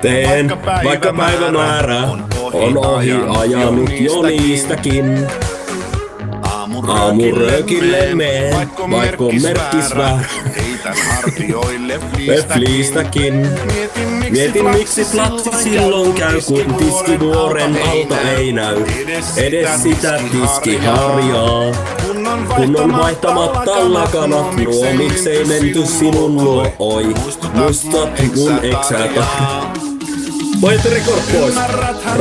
Teen, vaikka päivämäärä on ohi ajanut jo niistäkin. Aamuröökille meen, vaikka on merkkis väärä. Fliistäkin. Mietin miksi platti silloin käy, kun tiskivuoren alta ei näy edes sitä tiskiharjaa. Kun on vaihtamatta lakanat nuo, miksei menty sinun luo, oi. Muistat mun eksäätä. Voit rekord pois.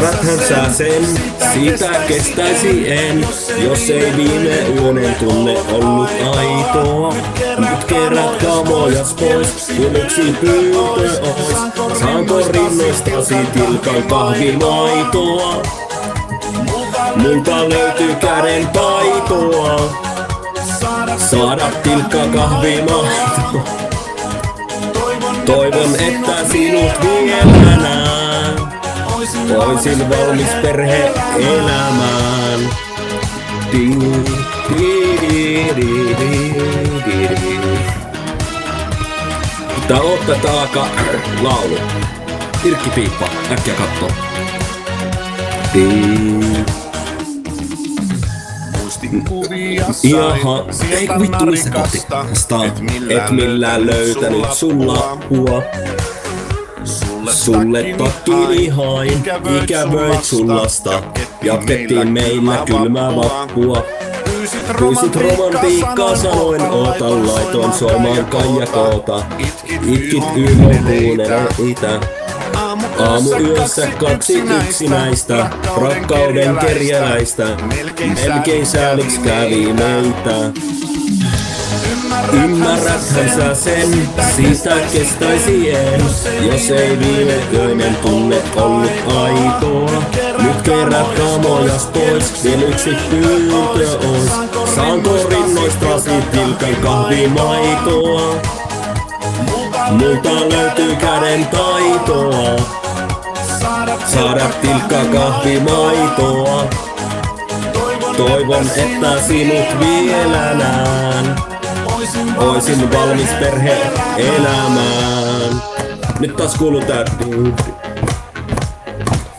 Räthän sä sen, siitä kestäisi en, jos ei viime yönen tunne ollut aitoa. Nyt kerät kamojas pois, kun yksi pyyntö ois. Saanko rinnoistasi tilkan kahvimaitoa? Multa löytyy käden taitoa saada tilkka kahvimaitoa. Toivon, että sinut vielä näen. Oisin valmis perhe-elämään. Tää ottaa taaka laulu. Irkki piippa, äkkiä kattoo. Jaha, ei vittu missä kohti tästä, et millään löytänyt sun lappua. Sulle takkini hain, ikävöit sun lasta. Jatkettiin meillä kylmää vappua. Pyysit romantiikkaa, sanoin oota, laitoin soimaan Kaijakoota. Itkit yhden itä. Aamuyössä kaksi yksinäistä, rakkauden kerjäläistä. Melkein sääliksi kävi meitä. Ymmärräthän sä sen, siitä kestäisi en, jos ei viime yöinen tunne ollut aitoa. Nyt kerät kamojas pois, vielä yksi pyyntö ois. Saanko rinnoistasi tilkan kahvimaitoa? Multa löytyy käden taitoa saada tilkka kahvimaitoa. Toivon, että sinut vielä näen. Oisin valmis perhe-elämään. Nyt taas kuuluu tää.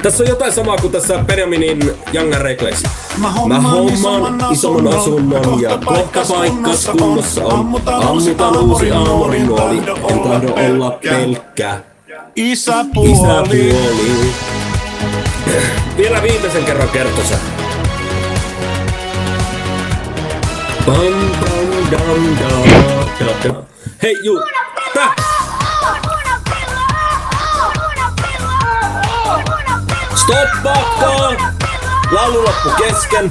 Tässä on jotain samaa kuin tässä Benjaminin Young Reckless. Mä hommaan isomman asunnon ja kohta paikkas kunnossa on. Ammutan uusi aamorinuoli, en tahdo olla pelkkä isäpuoli. Vielä viimeisen kerran kertosä. Bam bam dam da. Hei juu, tää! Stoppakkaa! Laulu loppu kesken.